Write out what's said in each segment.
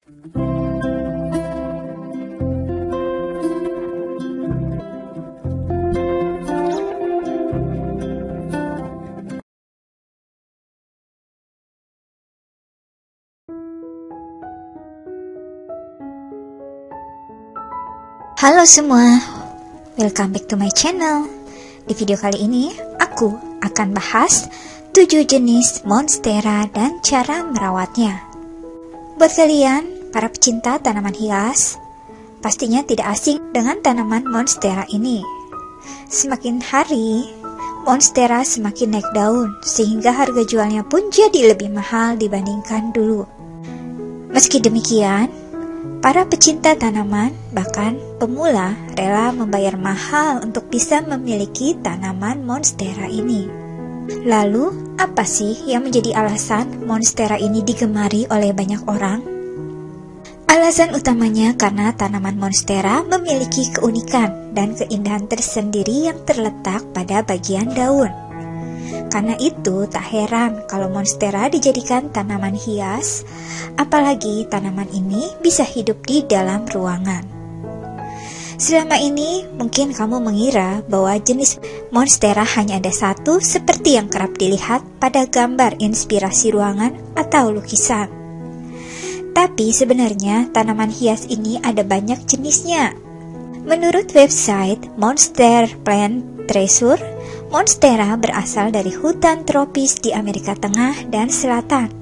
Halo semua, welcome back to my channel. Di video kali ini, aku akan bahas 7 jenis monstera dan cara merawatnya. Buat kalian, para pecinta tanaman hias, pastinya tidak asing dengan tanaman monstera ini. Semakin hari, monstera semakin naik daun, sehingga harga jualnya pun jadi lebih mahal dibandingkan dulu. Meski demikian, para pecinta tanaman, bahkan pemula, rela membayar mahal untuk bisa memiliki tanaman monstera ini. Lalu, apa sih yang menjadi alasan monstera ini digemari oleh banyak orang? Alasan utamanya karena tanaman monstera memiliki keunikan dan keindahan tersendiri yang terletak pada bagian daun. Karena itu, tak heran kalau monstera dijadikan tanaman hias, apalagi tanaman ini bisa hidup di dalam ruangan. Selama ini, mungkin kamu mengira bahwa jenis monstera hanya ada satu seperti yang kerap dilihat pada gambar inspirasi ruangan atau lukisan. Tapi sebenarnya tanaman hias ini ada banyak jenisnya. Menurut website Monster Plant Treasure, monstera berasal dari hutan tropis di Amerika Tengah dan Selatan.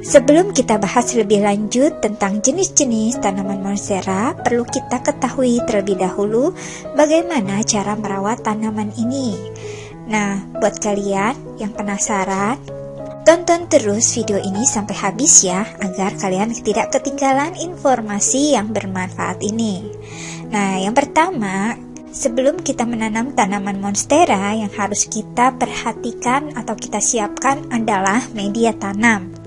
Sebelum kita bahas lebih lanjut tentang jenis-jenis tanaman monstera, perlu kita ketahui terlebih dahulu bagaimana cara merawat tanaman ini. Nah, buat kalian yang penasaran, tonton terus video ini sampai habis ya, agar kalian tidak ketinggalan informasi yang bermanfaat ini. Nah, yang pertama, sebelum kita menanam tanaman monstera, yang harus kita perhatikan atau kita siapkan adalah media tanam.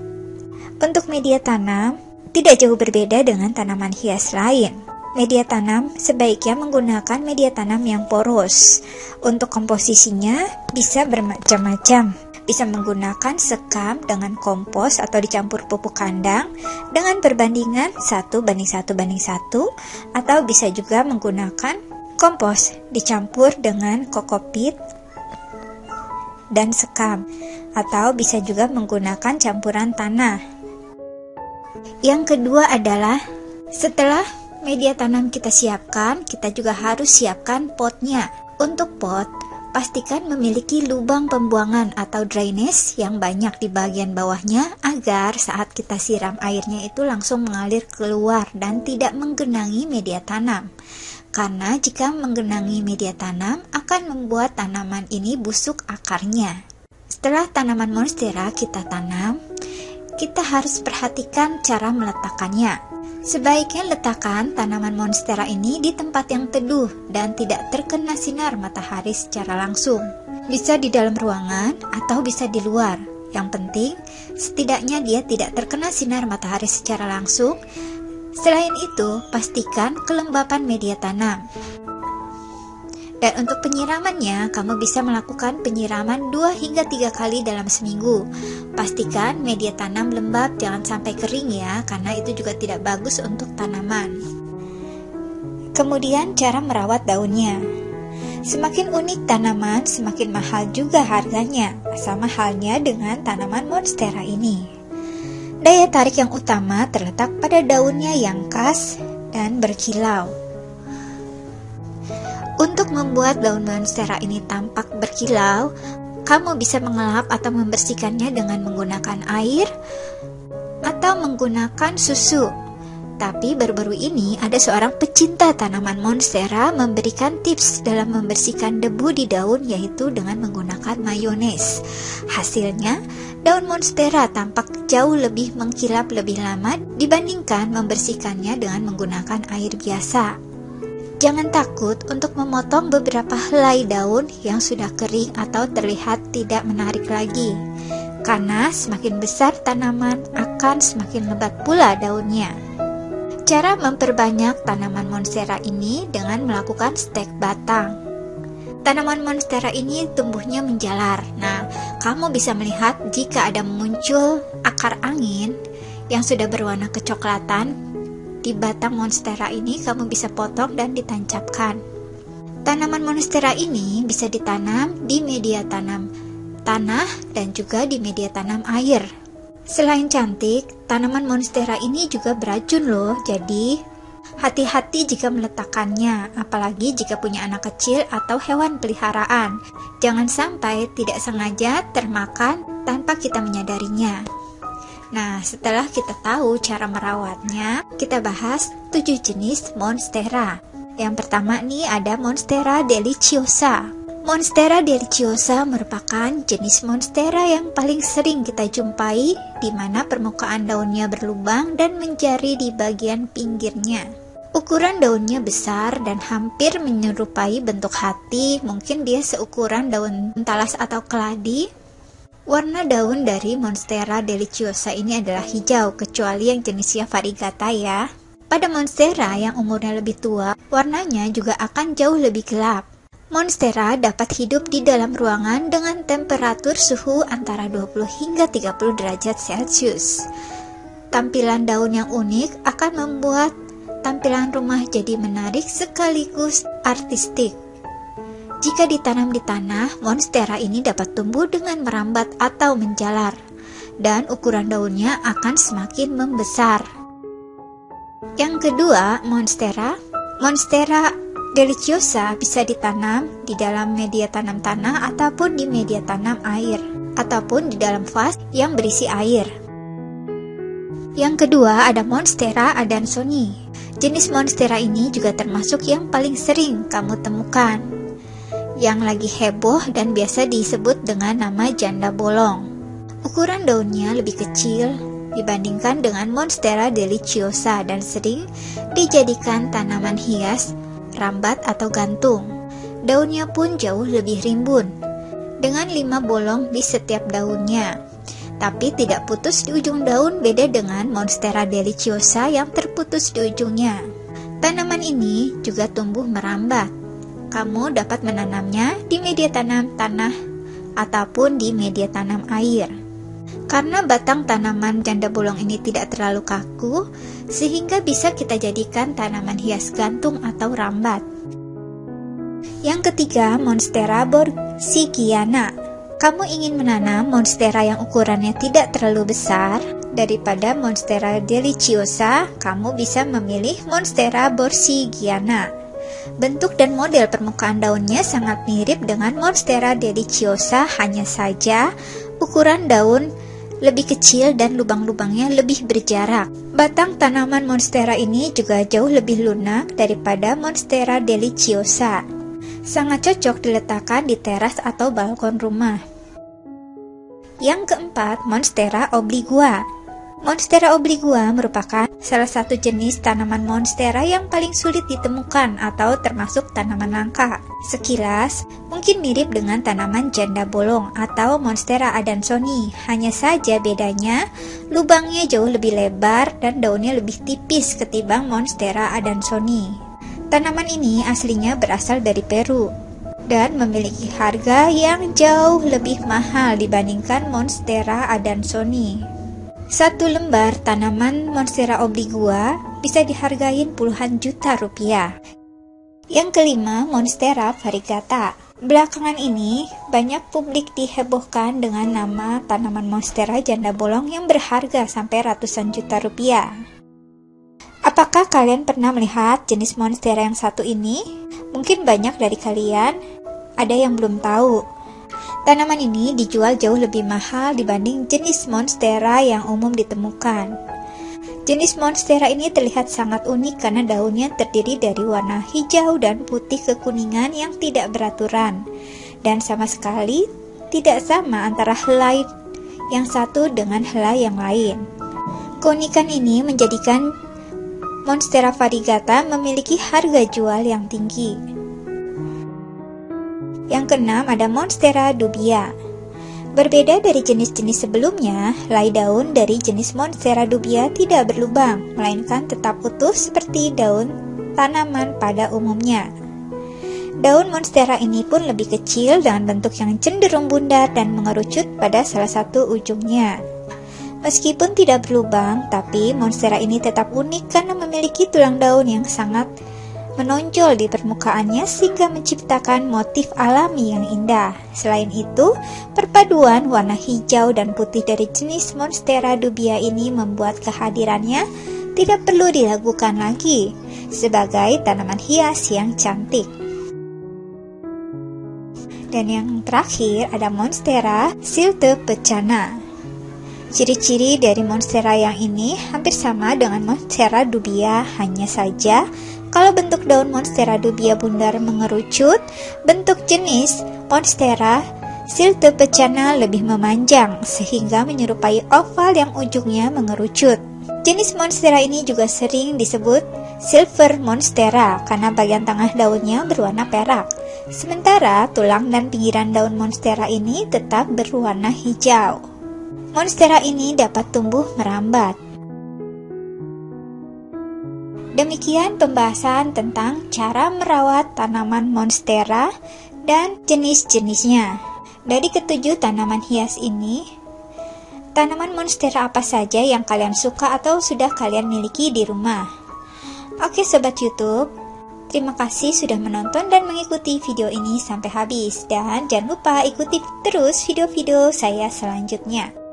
Untuk media tanam, tidak jauh berbeda dengan tanaman hias lain. Media tanam sebaiknya menggunakan media tanam yang poros. Untuk komposisinya bisa bermacam-macam. Bisa menggunakan sekam dengan kompos atau dicampur pupuk kandang dengan perbandingan 1:1:1, atau bisa juga menggunakan kompos dicampur dengan kokopit dan sekam, atau bisa juga menggunakan campuran tanah. Yang kedua adalah setelah media tanam kita siapkan, kita juga harus siapkan potnya. Untuk pot, pastikan memiliki lubang pembuangan atau drainage yang banyak di bagian bawahnya agar saat kita siram airnya itu langsung mengalir keluar dan tidak menggenangi media tanam. Karena jika menggenangi media tanam akan membuat tanaman ini busuk akarnya. Setelah tanaman monstera kita tanam, kita harus perhatikan cara meletakkannya. Sebaiknya letakkan tanaman monstera ini di tempat yang teduh dan tidak terkena sinar matahari secara langsung. Bisa di dalam ruangan atau bisa di luar. Yang penting, setidaknya dia tidak terkena sinar matahari secara langsung. Selain itu, pastikan kelembapan media tanam. Dan untuk penyiramannya, kamu bisa melakukan penyiraman 2 hingga 3 kali dalam seminggu. Pastikan media tanam lembab, jangan sampai kering ya, karena itu juga tidak bagus untuk tanaman. Kemudian cara merawat daunnya. Semakin unik tanaman, semakin mahal juga harganya. Sama halnya dengan tanaman monstera ini. Daya tarik yang utama terletak pada daunnya yang khas dan berkilau. Untuk membuat daun monstera ini tampak berkilau, kamu bisa mengelap atau membersihkannya dengan menggunakan air atau menggunakan susu. Tapi baru-baru ini ada seorang pecinta tanaman monstera memberikan tips dalam membersihkan debu di daun, yaitu dengan menggunakan mayones. Hasilnya, daun monstera tampak jauh lebih mengkilap lebih lama dibandingkan membersihkannya dengan menggunakan air biasa. Jangan takut untuk memotong beberapa helai daun yang sudah kering atau terlihat tidak menarik lagi. Karena semakin besar tanaman akan semakin lebat pula daunnya. Cara memperbanyak tanaman monstera ini dengan melakukan stek batang. Tanaman monstera ini tumbuhnya menjalar. Nah, kamu bisa melihat jika ada muncul akar angin yang sudah berwarna kecoklatan. Di batang monstera ini kamu bisa potong dan ditancapkan. Tanaman monstera ini bisa ditanam di media tanam tanah dan juga di media tanam air. Selain cantik, tanaman monstera ini juga beracun loh, jadi hati-hati jika meletakkannya, apalagi jika punya anak kecil atau hewan peliharaan. Jangan sampai tidak sengaja termakan tanpa kita menyadarinya. Nah, setelah kita tahu cara merawatnya, kita bahas 7 jenis monstera. Yang pertama nih ada Monstera deliciosa. Monstera deliciosa merupakan jenis monstera yang paling sering kita jumpai, di mana permukaan daunnya berlubang dan menjari di bagian pinggirnya. Ukuran daunnya besar dan hampir menyerupai bentuk hati, mungkin dia seukuran daun talas atau keladi. Warna daun dari Monstera deliciosa ini adalah hijau, kecuali yang jenisnya variegata ya. Pada monstera yang umurnya lebih tua, warnanya juga akan jauh lebih gelap. Monstera dapat hidup di dalam ruangan dengan temperatur suhu antara 20 hingga 30 derajat Celcius. Tampilan daun yang unik akan membuat tampilan rumah jadi menarik sekaligus artistik. Jika ditanam di tanah, monstera ini dapat tumbuh dengan merambat atau menjalar, dan ukuran daunnya akan semakin membesar. Yang kedua, Monstera deliciosa bisa ditanam di dalam media tanam tanah ataupun di media tanam air, ataupun di dalam vas yang berisi air. Yang kedua ada Monstera adansonii. Jenis monstera ini juga termasuk yang paling sering kamu temukan, yang lagi heboh dan biasa disebut dengan nama janda bolong. Ukuran daunnya lebih kecil dibandingkan dengan Monstera deliciosa dan sering dijadikan tanaman hias, rambat atau gantung. Daunnya pun jauh lebih rimbun, dengan 5 bolong di setiap daunnya. Tapi tidak putus di ujung daun, beda dengan Monstera deliciosa yang terputus di ujungnya. Tanaman ini juga tumbuh merambat. Kamu dapat menanamnya di media tanam tanah ataupun di media tanam air. Karena batang tanaman janda bolong ini tidak terlalu kaku, sehingga bisa kita jadikan tanaman hias gantung atau rambat. Yang ketiga, Monstera borsigiana. Kamu ingin menanam monstera yang ukurannya tidak terlalu besar daripada Monstera deliciosa, kamu bisa memilih Monstera borsigiana. Bentuk dan model permukaan daunnya sangat mirip dengan Monstera deliciosa, hanya saja ukuran daun lebih kecil dan lubang-lubangnya lebih berjarak. Batang tanaman monstera ini juga jauh lebih lunak daripada Monstera deliciosa. Sangat cocok diletakkan di teras atau balkon rumah. Yang keempat, Monstera obligua. Monstera obligua merupakan salah satu jenis tanaman monstera yang paling sulit ditemukan atau termasuk tanaman langka. Sekilas, mungkin mirip dengan tanaman janda bolong atau Monstera adansonii. Hanya saja bedanya, lubangnya jauh lebih lebar dan daunnya lebih tipis ketimbang Monstera adansonii. Tanaman ini aslinya berasal dari Peru dan memiliki harga yang jauh lebih mahal dibandingkan Monstera adansonii. Satu lembar tanaman Monstera obligua bisa dihargai puluhan juta rupiah. Yang kelima, Monstera variegata. Belakangan ini, banyak publik dihebohkan dengan nama tanaman monstera janda bolong yang berharga sampai ratusan juta rupiah. Apakah kalian pernah melihat jenis monstera yang satu ini? Mungkin banyak dari kalian ada yang belum tahu. Tanaman ini dijual jauh lebih mahal dibanding jenis monstera yang umum ditemukan. Jenis monstera ini terlihat sangat unik karena daunnya terdiri dari warna hijau dan putih kekuningan yang tidak beraturan, dan sama sekali tidak sama antara helai yang satu dengan helai yang lain. Keunikan ini menjadikan Monstera variegata memiliki harga jual yang tinggi. Yang keenam ada Monstera dubia. Berbeda dari jenis-jenis sebelumnya, helai daun dari jenis Monstera dubia tidak berlubang, melainkan tetap utuh seperti daun tanaman pada umumnya. Daun monstera ini pun lebih kecil dengan bentuk yang cenderung bundar dan mengerucut pada salah satu ujungnya. Meskipun tidak berlubang, tapi monstera ini tetap unik karena memiliki tulang daun yang sangat menonjol di permukaannya sehingga menciptakan motif alami yang indah. Selain itu, perpaduan warna hijau dan putih dari jenis Monstera dubia ini membuat kehadirannya tidak perlu diragukan lagi sebagai tanaman hias yang cantik. Dan yang terakhir ada Monstera siltepecana. Ciri-ciri dari Monstera yang ini hampir sama dengan Monstera dubia, hanya saja kalau bentuk daun Monstera dubia bundar mengerucut, bentuk jenis Monstera siltepecana lebih memanjang sehingga menyerupai oval yang ujungnya mengerucut. Jenis Monstera ini juga sering disebut silver Monstera karena bagian tengah daunnya berwarna perak. Sementara tulang dan pinggiran daun Monstera ini tetap berwarna hijau. Monstera ini dapat tumbuh merambat. Demikian pembahasan tentang cara merawat tanaman Monstera dan jenis-jenisnya. Dari ketujuh tanaman hias ini, tanaman Monstera apa saja yang kalian suka atau sudah kalian miliki di rumah? Oke Sobat YouTube, terima kasih sudah menonton dan mengikuti video ini sampai habis. Dan jangan lupa ikuti terus video-video saya selanjutnya.